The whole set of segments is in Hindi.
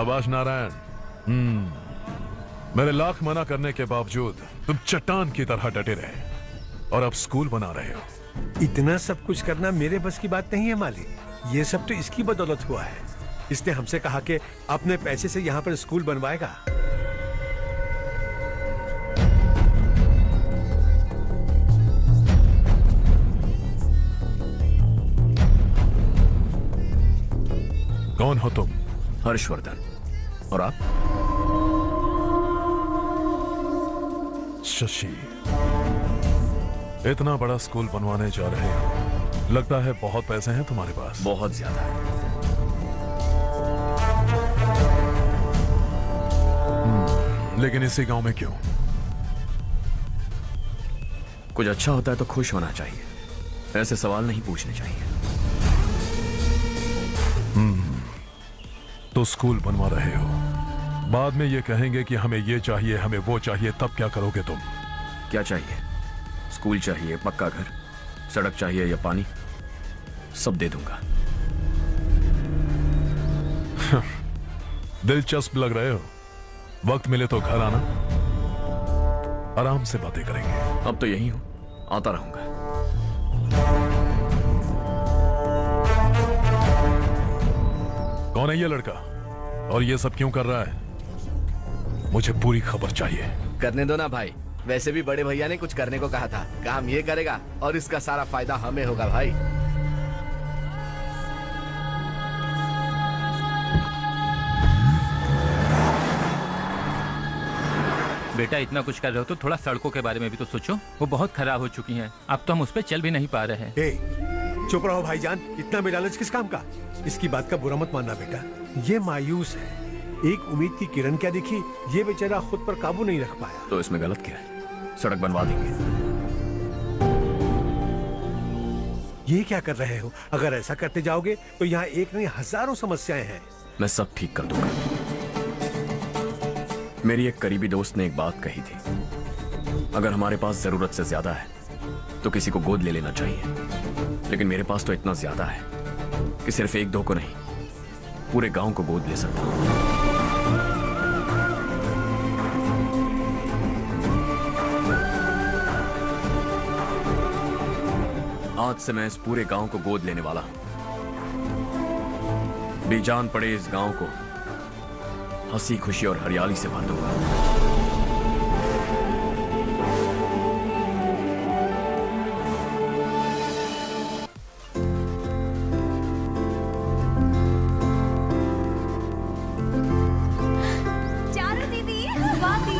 शाबाश नारायण। मेरे लाख मना करने के बावजूद तुम चट्टान की तरह डटे रहे और अब स्कूल बना रहे हो। इतना सब कुछ करना मेरे बस की बात नहीं है मालिक। ये सब तो इसकी बदौलत हुआ है। इसने हमसे कहा कि अपने पैसे से यहाँ पर स्कूल बनवाएगा। कौन हो तुम? हर्षवर्धन। और आप? शशि। इतना बड़ा स्कूल बनवाने जा रहे हो, लगता है बहुत पैसे हैं तुम्हारे पास। बहुत ज्यादा है। लेकिन इसी गांव में क्यों? कुछ अच्छा होता है तो खुश होना चाहिए, ऐसे सवाल नहीं पूछने चाहिए। तो स्कूल बनवा रहे हो, बाद में ये कहेंगे कि हमें ये चाहिए, हमें वो चाहिए, तब क्या करोगे तुम? क्या चाहिए? स्कूल चाहिए, पक्का घर, सड़क चाहिए या पानी, सब दे दूंगा। दिलचस्प लग रहे हो। वक्त मिले तो घर आना, आराम से बातें करेंगे। अब तो यही हूं, आता रहूंगा। कौन है ये लड़का और ये सब क्यों कर रहा है? मुझे पूरी खबर चाहिए। करने दो ना भाई, वैसे भी बड़े भैया ने कुछ करने को कहा था। काम ये करेगा और इसका सारा फायदा हमें होगा भाई। बेटा इतना कुछ कर रहे हो तो थोड़ा सड़कों के बारे में भी तो सोचो, वो बहुत खराब हो चुकी हैं। अब तो हम उस पर चल भी नहीं पा रहे हैं। चुप रहो भाईजान, इतना बेलालच किस काम का? इसकी बात का बुरा मत मानना बेटा, ये मायूस है। एक उम्मीद की किरण क्या दिखी, ये बेचारा खुद पर काबू नहीं रख पाया। तो इसमें गलत क्या है? सड़क बनवा देंगे। ये क्या कर रहे हो? अगर ऐसा करते जाओगे तो यहाँ एक नहीं हजारों समस्याएं हैं। मैं सब ठीक कर दूंगा। मेरी एक करीबी दोस्त ने एक बात कही थी, अगर हमारे पास जरूरत से ज्यादा है तो किसी को गोद ले लेना चाहिए। लेकिन मेरे पास तो इतना ज्यादा है कि सिर्फ एक दो को नहीं, पूरे गांव को गोद ले सकता हूं। आज से मैं इस पूरे गांव को गोद लेने वाला हूं। बेजान पड़े इस गांव को हंसी खुशी और हरियाली से भर दूंगा। चारू दीदी, स्वाति।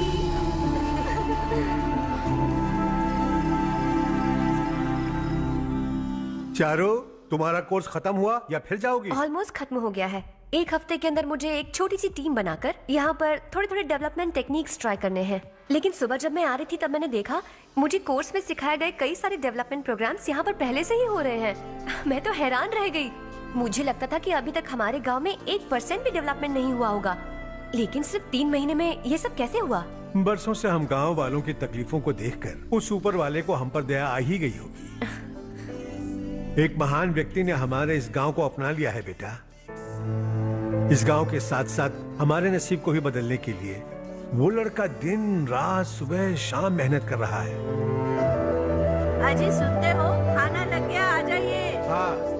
चारो, तुम्हारा कोर्स खत्म हुआ या फिर जाओगी? ऑलमोस्ट खत्म हो गया है। एक हफ्ते के अंदर मुझे एक छोटी सी टीम बनाकर यहाँ पर थोड़े थोड़े डेवलपमेंट टेक्निक्स ट्राई करने हैं। लेकिन सुबह जब मैं आ रही थी तब मैंने देखा मुझे कोर्स में सिखाए गए कई सारे डेवलपमेंट प्रोग्राम्स यहाँ पर पहले से ही हो रहे हैं। मैं तो हैरान रह गई। मुझे लगता था कि अभी तक हमारे गाँव में 1% भी डेवलपमेंट नहीं हुआ होगा, लेकिन सिर्फ 3 महीने में ये सब कैसे हुआ? बरसों से हम गांव वालों की तकलीफों को देखकर उस ऊपर वाले को हम पर दया आ ही गई होगी। एक महान व्यक्ति ने हमारे इस गांव को अपना लिया है बेटा। इस गांव के साथ साथ हमारे नसीब को भी बदलने के लिए वो लड़का दिन रात सुबह शाम मेहनत कर रहा है। अजी सुनते हो, खाना लग गया, आ जाइए। हाँ।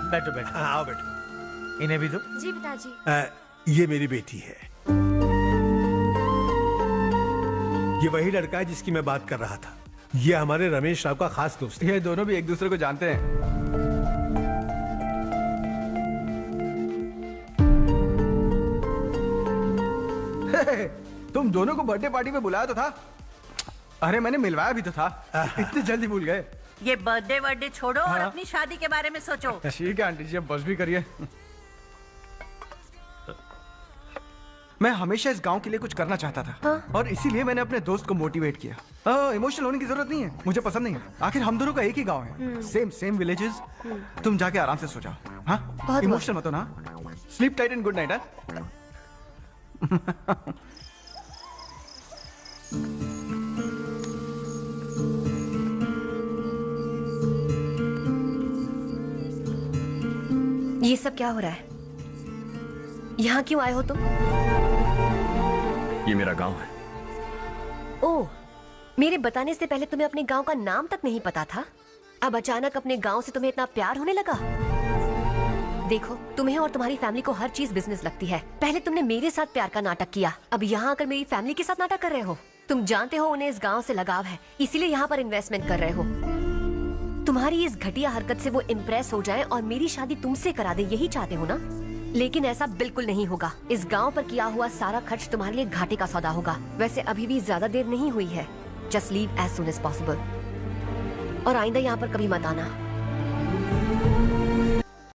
बैठो बैठो। हाँ, आओ बैठो। इन्हें भी दो। जी पिताजी। ये मेरी बेटी है। ये वही लड़का है जिसकी मैं बात कर रहा था। ये हमारे रमेश राव का खास दोस्त है। ये दोनों भी एक दूसरे को जानते हैं। तुम दोनों को बर्थडे पार्टी में बुलाया तो था। अरे मैंने मिलवाया भी तो था। इतनी जल्दी भूल गए। ये बर्थडे वर्डे छोड़ो और अपनी शादी के बारे में सोचो। ठीक है आंटी जी, अब बस भी करिए। मैं हमेशा इस गांव के लिए कुछ करना चाहता था। हाँ? और इसीलिए मैंने अपने दोस्त को मोटिवेट किया। इमोशनल होने की जरूरत नहीं है, मुझे पसंद नहीं है। आखिर हम दोनों का एक ही गांव है, सेम विलेजेस। तुम जाके आराम से सो जाओ। हाँ, बहुत इमोशनल मत हो ना। Sleep tight and good night. ये सब क्या हो रहा है? यहाँ क्यों आए हो तुम? ये मेरा गांव है। ओह, मेरे बताने से पहले तुम्हें अपने गांव का नाम तक नहीं पता था? अब अचानक अपने गांव से तुम्हें इतना प्यार होने लगा? देखो, तुम्हें और तुम्हारी फैमिली को हर चीज बिजनेस लगती है। पहले तुमने मेरे साथ प्यार का नाटक किया, अब यहाँ आकर मेरी फैमिली के साथ नाटक कर रहे हो। तुम जानते हो उन्हें इस गांव से लगाव है, इसीलिए यहाँ पर इन्वेस्टमेंट कर रहे हो। तुम्हारी इस घटिया हरकत से वो इम्प्रेस हो जाए और मेरी शादी तुमसे करा दे, यही चाहते हो ना? लेकिन ऐसा बिल्कुल नहीं होगा। इस गांव पर किया हुआ सारा खर्च तुम्हारे लिए घाटे का सौदा होगा। वैसे अभी भी ज्यादा देर नहीं हुई है। Just leave as soon as possible. और आइंदा यहाँ पर कभी मत आना।